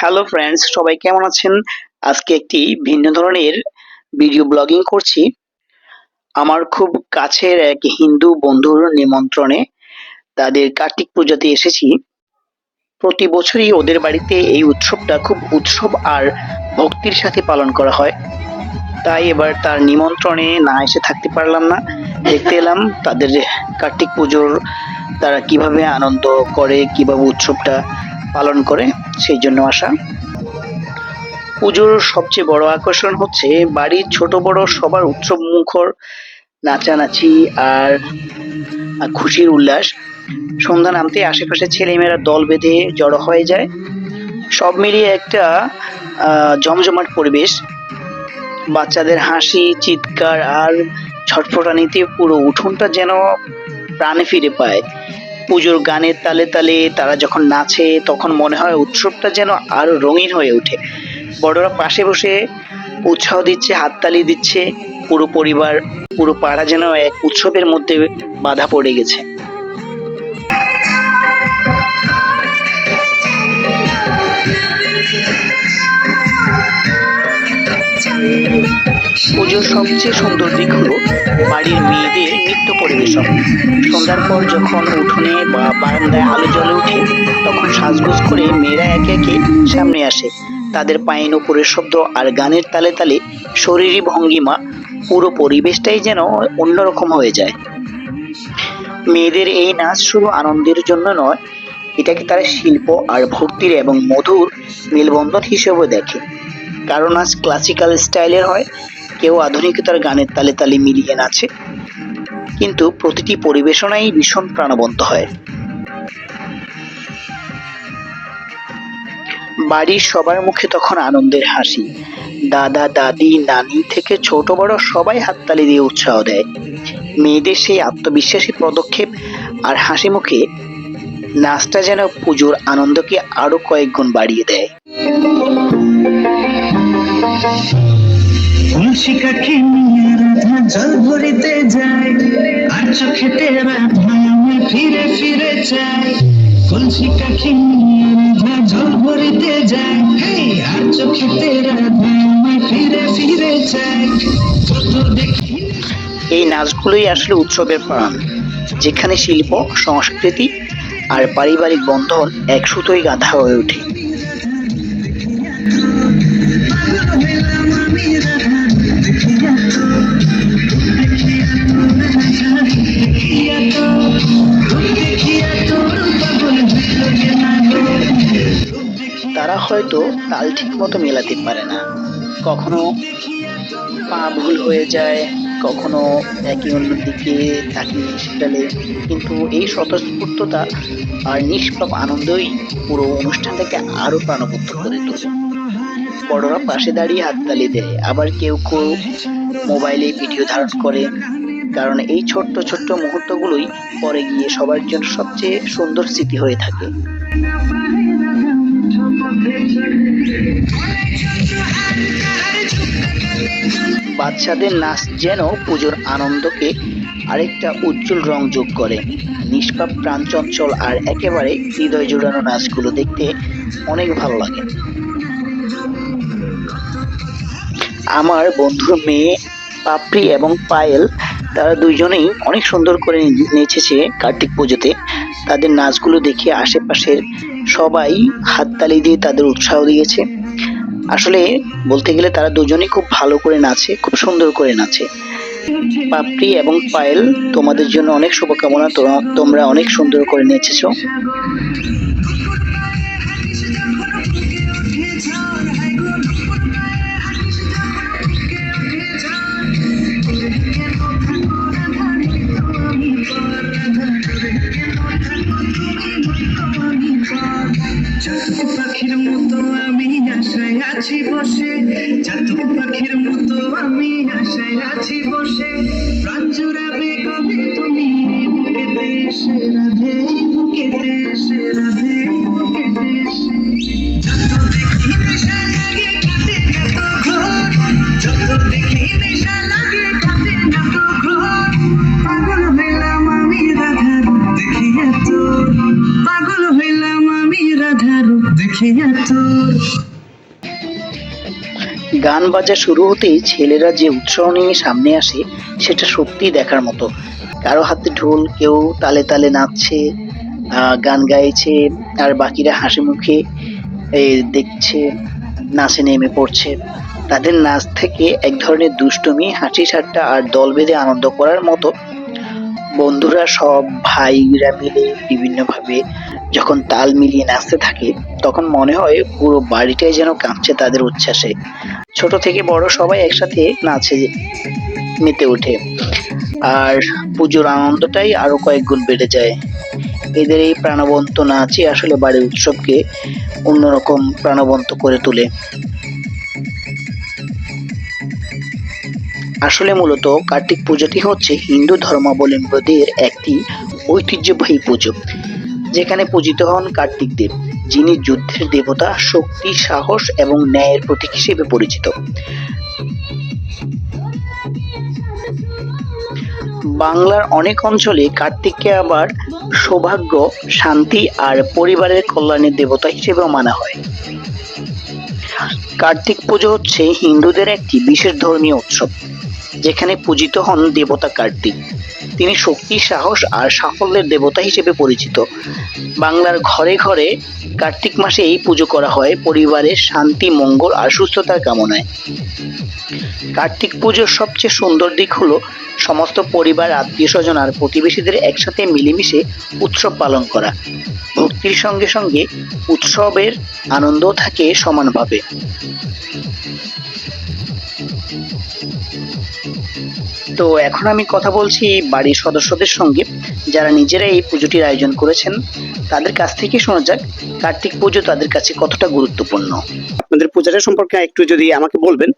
Hello friends, সবাই কেমন আছেন? আজকে একটি ভিন্ন ধরনের ভিডিও ব্লগিং করছি। আমার খুব কাছের এক হিন্দু বন্ধুর নিমন্ত্রণে তাদের কার্তিক পূজাতে এসেছি। প্রতি বছরই ওদের বাড়িতে এই উৎসবটা খুব উৎসব আর ভক্তির সাথে পালন করা হয়। তাই এবার তার নিমন্ত্রণে না এসে থাকতে পারলাম না। দেখতে এলাম তাদের কার্তিক পুজোর তারা কিভাবে আনন্দ করে, কিভাবে উৎসবটা পালন করে, সেই জন্য আসা। পুজোর সবচেয়ে বড় আকর্ষণ হচ্ছে বাড়ির ছোট বড় সবার উৎসব মুখর নাচানাচি আর খুশির উল্লাস। সন্ধ্যা নামতে আশেপাশে ছেলেমেয়েরা দল বেঁধে জড়ো হয়ে যায়। সব মিলিয়ে একটা জমজমাট পরিবেশ। বাচ্চাদের হাসি, চিৎকার আর ছটফটানিতে পুরো উঠোনটা যেন প্রাণে ফিরে পায়। পুজোর গানের তালে তালে তারা যখন নাচে তখন মনে হয় উৎসবটা যেন আরো রঙিন হয়ে ওঠে। বড়রা পাশে বসে উৎসাহ দিচ্ছে, হাততালি দিচ্ছে। পুরো পরিবার, পুরো পাড়া যেন এক উৎসবের মধ্যে বাঁধা পড়ে গেছে। পুজোর সবচেয়ে সুন্দর দিক হলো বাড়ির মেয়েদের নৃত্য পরিবেশন। সন্ধ্যার পর যখন উঠোনে বা বারান্দায় আলো জ্বলে ওঠে তখন সাজগোজ করে মেয়েরা একে একে সামনে আসে। তাদের পায়ে নুপুরের শব্দ আর গানের তালে তালে শরীরী ভঙ্গিমা, পুরো পরিবেশটাই যেন অন্যরকম হয়ে যায়। মেয়েদের এই নাচ শুধু আনন্দের জন্য নয়, এটাকে তারা শিল্প আর ভক্তির এবং মধুর মেলবন্ধন হিসেবে দেখে। কারো নাচ ক্লাসিক্যাল স্টাইলের হয়, কেউ আধুনিকতার গানের তালে তালে মিলিয়ে নাচে, কিন্তু প্রতিটি পরিবেশনাই ভীষণ প্রাণবন্ত হয়। বাড়ির সবার মুখে তখন আনন্দের হাসি। দাদা দাদি নানি থেকে ছোট বড় সবাই হাততালি দিয়ে উৎসাহ দেয়। মেয়েদের সেই আত্মবিশ্বাসী পদক্ষেপ আর হাসি মুখে নাচটা যেন পুজোর আনন্দকে আরো কয়েক গুণ বাড়িয়ে দেয়। তুলসী কাঠি নিয়ে রাধা জল ভরিতে যায়, আর চোখেতে রাধা আমি ফিরে ফিরে চাই। তুলসী কাঠি নিয়ে রাধা জল ভরিতে যায়, আর চোখেতে রাধা আমি ফিরে ফিরে চাই। কত দেখি এই নাচগুলোই আসলে উৎসবের প্রাণ, যেখানে শিল্প, সংস্কৃতি আর পারিবারিক বন্ধন এক সুতোয় গাঁথা হয়ে ওঠে। তারা হয়তো তাল ঠিক মতো মেলাতে পারে না, কখনো পা ভুল হয়ে যায়, কখনো একে অন্য দিকে তাকিয়ে ফেলে, কিন্তু এই স্বতঃস্ফূর্ততা আর নিষ্পাপ আনন্দই পুরো অনুষ্ঠানটাকে আরো প্রাণবন্ত করে তোলে। বড়রা পাশে দাঁড়িয়ে হাততালি দেয়, আবার কেউ কেউ মোবাইলে ভিডিও ধারণ করে, কারণ এই ছোট্ট ছোট্ট মুহূর্তগুলোই পরে গিয়ে সবার জন্য সবচেয়ে সুন্দর স্মৃতি হয়ে থাকে। বাচ্চাদের নাচ যেন পুজোর আনন্দকে আরেকটা উজ্জ্বল রং যোগ করে। নিষ্পাপ, প্রাণচঞ্চল আর একেবারে হৃদয় জোড়ানো নাচগুলো দেখতে অনেক ভালো লাগে। আমার বন্ধুর মেয়ে পাপড়ি এবং পায়েল, তারা দুইজনেই অনেক সুন্দর করে নেচেছে কার্তিক পুজোতে। তাদের নাচগুলো দেখে আশেপাশের সবাই হাততালি দিয়ে তাদের উৎসাহ দিয়েছে। আসলে বলতে গেলে তারা দুজনেই খুব ভালো করে নাচে, খুব সুন্দর করে নাচে। পাপড়ি এবং পায়েল, তোমাদের জন্য অনেক শুভকামনা, তোমরা অনেক সুন্দর করে নেচেছো। পাখির মতো আমি আশায় আছি বসে, চাতক পাখির মতো আমি আশায় আছি বসে। প্রাণ জুড়াবে কবে তুমি বুকেতে এসে রাধে, বুকেতে এসে রাধে, বুকেতে এসে। যত দেখি নেশা লাগে কাঁদে এত ঘোর, যত দেখি নেশা লাগে কাঁদে এত ঘোর। পাগল হইলাম আমি রাধার দেখিয়া তোর, পাগল হইলাম আমি রাধার দেখিয়া তোর। ঘর। গান বাজা শুরু হতেই ছেলেরা যে উৎসাহ নিয়ে সামনে আসে সেটা সত্যিই দেখার মতো। কারো হাতে ঢোল, কেউ তালে তালে নাচছে, গান গাইছে, আর বাকিরা হাসি মুখে দেখছে, নাচে নেমে পড়ছে। তাদের নাচ থেকে এক ধরনের দুষ্টুমি, হাসি ঠাট্টা আর দল বেঁধে আনন্দ করার মতো। বন্ধুরা সব ভাইরা মিলে বিভিন্নভাবে যখন তাল মিলিয়ে নাচতে থাকে, তখন মনে হয় পুরো বাড়িটাই যেন কাঁপছে তাদের উচ্ছ্বাসে। ছোট থেকে বড় সবাই একসাথে নাচে মেতে ওঠে, আর পুজোর আনন্দটাই আরো কয়েক গুণ বেড়ে যায়। এদের এই প্রাণবন্ত নাচই আসলে বাড়ির উৎসবকে অন্যরকম প্রাণবন্ত করে তোলে। আসলে মূলত কার্তিক পুজোটি হচ্ছে হিন্দু ধর্মাবলম্বীদের একটি ঐতিহ্যবাহী পুজো, যেখানে পূজিত হন কার্তিক দেব, যিনি যুদ্ধের দেবতা, শক্তি, সাহস এবং ন্যায়ের প্রতীক হিসেবে পরিচিত। বাংলার অনেক অঞ্চলে কার্তিককে আবার সৌভাগ্য, শান্তি আর পরিবারের কল্যাণের দেবতা হিসেবেও মানা হয়। কার্তিক পুজো হচ্ছে হিন্দুদের একটি বিশেষ ধর্মীয় উৎসব, যেখানে পূজিত হন দেবতা কার্তিক। তিনি শক্তি, সাহস আর সাফল্যের দেবতা হিসেবে পরিচিত। বাংলার ঘরে ঘরে কার্তিক মাসে এই পুজো করা হয় পরিবারের শান্তি, মঙ্গল আর সুস্থতার কামনায়। কার্তিক পুজোর সবচেয়ে সুন্দর দিক হলো সমস্ত পরিবার, আত্মীয় স্বজন আর প্রতিবেশীদের একসাথে মিলেমিশে উৎসব পালন করা। ভক্তির সঙ্গে সঙ্গে উৎসবের আনন্দ থাকে সমানভাবে। তো এখন আমি কথা বলছি বাড়ির সদস্যদের সঙ্গে, যারা নিজেরা এই পুজোটির আয়োজন করেছেন। তাদের কাছ থেকে শোনা যাক কার্তিক পুজো তাদের কাছে কতটা গুরুত্বপূর্ণ। আপনাদের পূজাটা সম্পর্কে একটু যদি আমাকে বলবেন।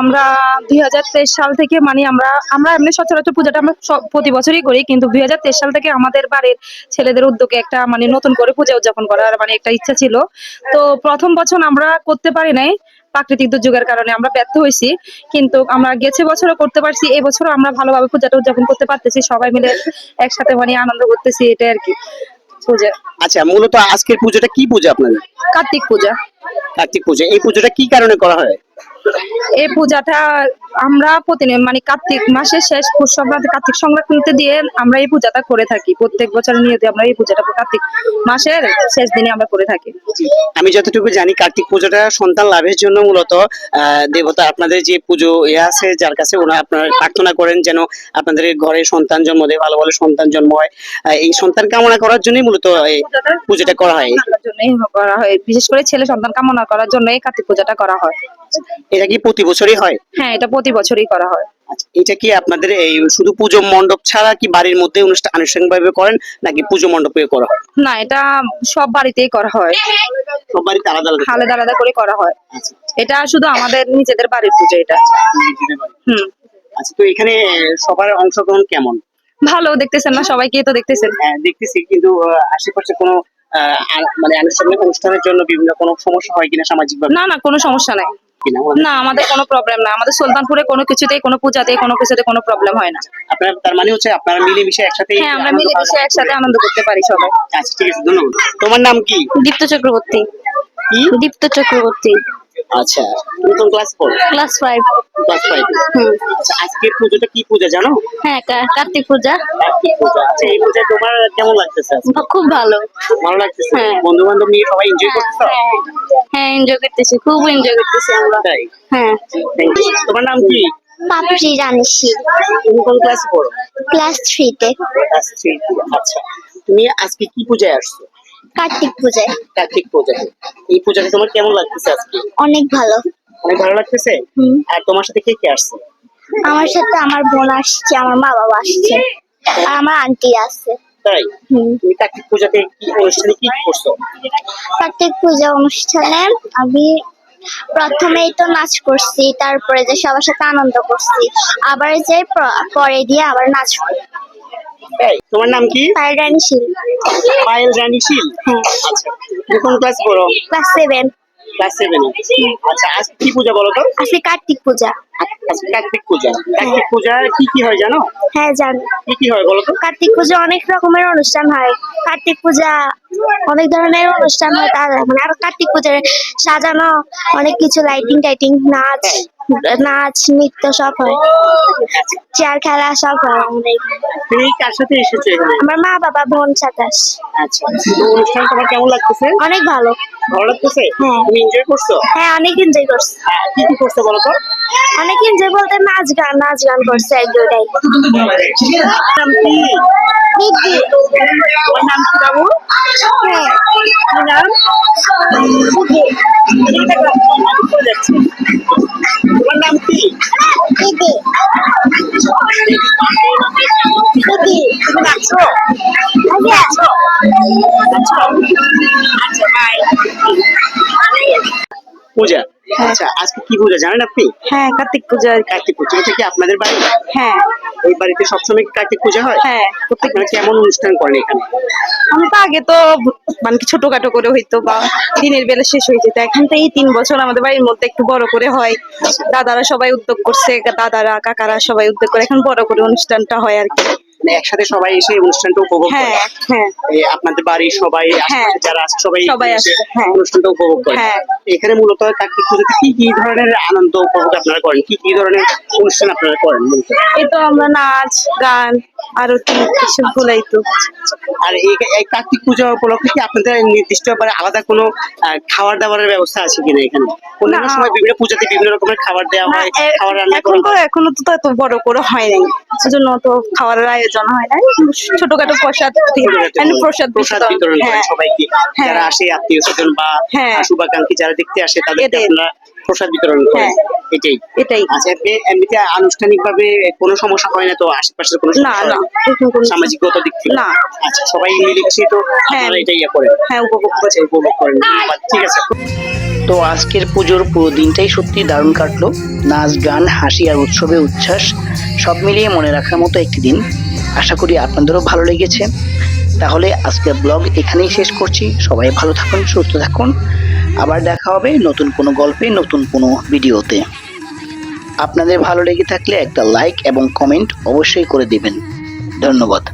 আমরা 2023 সাল থেকে মানে আমরা আমরা এমনি সচরাচর পূজাটা আমরা প্রতি বছরই করি, কিন্তু 2023 সাল থেকে আমাদের বাড়ির ছেলেদের উদ্যোগে একটা মানে নতুন করে পূজা উদযাপন করার মানে একটা ইচ্ছা ছিল। তো প্রথম বছর আমরা করতে পারি নাই, প্রাকৃতিক দুর্যোগের কারণে আমরা ব্যর্থ হয়েছি, কিন্তু আমরা গেছে বছরও করতে পারছি। এবছরও আমরা ভালোভাবে পূজাটা উদযাপন করতে পারতেছি, সবাই মিলে একসাথে মানে আনন্দ করতেছি, এটা আর কি পূজা। আচ্ছা, মূলত আজকের পুজোটা কি পূজা আপনাদের? কার্তিক পূজা। কার্তিক পূজা। এই পূজাটা কি কারণে করা হয়? এই পূজাটা আমরা প্রতিদিন মানে কার্তিক মাসের শেষ পৌষ সংক্রান্তি, কার্তিক সংক্রান্তি দিয়ে আমরা এই পূজাটা করে থাকি। প্রত্যেক বছরের নিয়তে আমরা এই পূজাটা কার্তিক মাসের শেষ দিনে আমরা করে থাকি। আমি যতটুকু জানি কার্তিক পূজাটা সন্তান লাভের জন্য মূলত দেবতা, আপনাদের যে পুজো আছে যার কাছে ওনারা আপনারা প্রার্থনা করেন যেন আপনাদের ঘরে সন্তান জন্ম দেয়, ভালো ভালো সন্তান জন্ম হয়। এই সন্তান কামনা করার জন্যই মূলত এই পূজাটা করা হয়। জন্যই করা হয়, বিশেষ করে ছেলে সন্তান কামনা করার জন্য এই কার্তিক পূজাটা করা হয়। এটা কি প্রতি বছরই হয়? হ্যাঁ, এটা প্রতি বছরই করা হয়। আচ্ছা, এটা কি আপনাদের এই শুধু পুজো মণ্ডপ ছাড়া কি বাড়ির মধ্যে অনুষ্ঠান আনুষ্ঠানিকভাবে করেন, নাকি পুজো মণ্ডপে করা হয়? না, এটা সব বাড়িতেই করা হয়, সব বাড়িতে আলাদা আলাদা? আলাদা আলাদা করে করা হয়। আচ্ছা, এটা শুধু আমাদের নিজেদের বাড়ির পুজো এটা। নিজেদের বাড়ি। হুম, আচ্ছা, তো এখানে সবার অংশগ্রহণ কেমন? ভালো দেখতেছেন না, সবাইকে তো দেখতেছেন। হ্যাঁ, দেখতেছি, কিন্তু আশেপাশে কোনো মানে আনুষ্ঠানিক অনুষ্ঠানের জন্য বিভিন্ন কোনো সমস্যা হয় কিনা সামাজিক ভাবে? না না, কোনো সমস্যা নাই। কিনা না, আমাদের কোনো প্রবলেম না, আমাদের সুলতানপুরে কোনো কিছুতেই, কোনো পূজাতে, কোনো কিছুতে কোনো প্রবলেম হয় না। আপনার তার মানে হচ্ছে আপনারা মিলেমিশে একসাথে? হ্যাঁ, আমরা মিলেমিশে একসাথে আনন্দ করতে পারি সবাই। আচ্ছা, ঠিক আছে, ধন্যবাদ। তোমার নাম কি? দীপ্ত চক্রবর্তী। কি? দীপ্ত চক্রবর্তী। আচ্ছা, তুমি কোন ক্লাস পড়ো? ক্লাস 5। ক্লাস 5। আচ্ছা, আজকের পুজোটা কি পূজা জানো? হ্যাঁ, কার্তিক পূজা। কার্তিক পূজা। আচ্ছা, এই পূজা তোমার কেমন লাগতেছে আজকে? খুব ভালো। ভালো লাগতেছে? হ্যাঁ। বন্ধু বান্ধব নিয়ে সবাই এনজয় করতেছো? হ্যাঁ, এনজয় করতেছি, খুব এনজয় করতেছি আমরা। তাই? হ্যাঁ। Thank you. তোমার নাম কি? পাপড়ি রানশি, তুমি কোন ক্লাস পড়ো? ক্লাস 3 তে। ক্লাস 3। আচ্ছা, তুমি আজকে কি পূজায় আসছো? কার্তিক পূজায়। কার্তিক পূজায়। এই পূজাটা তোমার কেমন লাগতেছে আজকে? অনেক ভালো। অনেক ভালো লাগতেছে? আর তোমার সাথে কে কে আসছে? আমার সাথে আমার বোন আসছে, আমার মা বাবা আসছে, আর আমার আন্টি আছে। তাই? তুমি কার্তিক পূজাতে কি অনুষ্ঠানে কি করছো? কার্তিক পূজা অনুষ্ঠানে আমি প্রথমেই তো নাচ করছি, তারপরে যে সবার সাথে আনন্দ করছি, আবার যে পরে দিয়ে আবার নাচ। তাই? তোমার নাম কি? পায়েল রানী শীল। পায়েল রানী শীল? হ্যাঁ। আচ্ছা, তুমি কোন ক্লাস পড়ো? ক্লাস 7। ক্লাস 7 আচ্ছা আজকে কি পূজা বলো তো? আজকে কার্তিক পূজা। আজকে কার্তিক পূজা। কার্তিক পূজায় কি হয় জানো? হ্যাঁ জানি। কি হয় বলো তো? কার্তিক পূজা অনেক রকমের অনুষ্ঠান হয়। কার্তিক পূজা অনেক ধরনের অনুষ্ঠান হয়, তার মানে আর কার্তিক পূজার সাজানো অনেক কিছু, লাইটিং টাইটিং, নাচ নৃত্য সব হয়, চেয়ার খেলা সব হয় আমাদের এখানে। তুমি কার সাথে এসেছো এখানে? আমার মা বাবা বোন সাথে আসছে। আচ্ছা তো অনুষ্ঠান তোমার কেমন লাগতেছে? অনেক ভালো। ভালো লাগতেছে? হ্যাঁ। তুমি এনজয় করছো? হ্যাঁ অনেক এনজয় করছে। কি করছো বলো তো? অনেক এনজয় বলতে নাচ গান করছে এক দুটাই। নাম কি? দিদি। তোমার নাম কি বাবু? হ্যাঁ কি নাম? দিদি। তোমার নাম কি? দিদি। দিদি। তুমি নাচছো? আচ্ছা। আচ্ছা বাই। পূজা, আচ্ছা আজকে কি পূজা জানেন আপনি? হ্যাঁ কার্তিক পূজা। কার্তিক পূজা। এটা কি আপনাদের বাড়ি? হ্যাঁ এই বাড়িতে সবসময় কি কার্তিক পূজা হয়? হ্যাঁ। আপনারা কেমন অনুষ্ঠান করেন এখানে? আমি তো আগে তো মানে কি ছোটখাটো করে হইতো বা দিনের বেলা শেষ হয়ে যেত, এখন তো এই 3 বছর আমাদের বাড়ির মধ্যে একটু বড় করে হয়। দাদারা সবাই উদ্যোগ করছে, দাদারা কাকারা সবাই উদ্যোগ করে এখন বড় করে অনুষ্ঠানটা হয় আর কি। মানে একসাথে সবাই এসে অনুষ্ঠানটা উপভোগ করে। হ্যাঁ হ্যাঁ এই আপনাদের বাড়ির সবাই হ্যাঁ। আশেপাশে যারা আছে সবাই সবাই এসে আসে, হ্যাঁ। অনুষ্ঠানটা উপভোগ করে। হ্যাঁ। এখানে মূলত কার্তিক পুজোতে কি ধরনের আনন্দ উপভোগ আপনারা করেন? কি ধরনের অনুষ্ঠান আপনারা করেন মূলত? এই তো আমরা নাচ গান আরতি এসব গুলাই তো। আর এই কার্তিক পূজা উপলক্ষে কি আপনাদের নির্দিষ্ট ব্যাপারে আলাদা কোনো খাবার দাবারের ব্যবস্থা আছে কিনা এখানে? অন্যান্য না। সময় বিভিন্ন পূজাতে বিভিন্ন রকমের খাবার দেওয়া হয়, খাবার রান্না করা হয়। এখনো তো এত বড় করে হয় নাই, সেজন্য তো খাওয়ার আয়োজন হয় নাই, ছোটখাটো প্রসাদ প্রসাদ বিতরণ করেন হ্যাঁ সবাইকে, হ্যাঁ। যারা আসে আত্মীয় স্বজন বা হ্যাঁ। শুভাকাঙ্ক্ষী যারা দেখতে আসে তাদেরকে এদের। আপনারা প্রসাদ বিতরণ করেন। হ্যাঁ। এটাই। আচ্ছা এমনিতে আনুষ্ঠানিক ভাবে কোনো সমস্যা হয় না তো? আশেপাশের কোনো না সমস্যা না হয় না? সামাজিকতা দিক থেকে না। আচ্ছা সবাই মিলেমিশে তো হ্যাঁ। আপনারা এটা ইয়ে করেন। হ্যাঁ উপভোগ করে। আচ্ছা, উপভোগ করেন। ঠিক আছে। তো আজকের পুজোর পুরো দিনটাই সত্যি দারুণ কাটলো। নাচ গান হাসি আর উৎসবে উচ্ছ্বাস সব মিলিয়ে মনে রাখার মতো একটি দিন। আশা করি আপনাদেরও ভালো লেগেছে। তাহলে আজকের ব্লগ এখানেই শেষ করছি। সবাই ভালো থাকুন, সুস্থ থাকুন। আবার দেখা হবে নতুন কোনো গল্পে, নতুন কোনো ভিডিওতে। আপনাদের ভালো লেগে থাকলে একটা লাইক এবং কমেন্ট অবশ্যই করে দিবেন। ধন্যবাদ।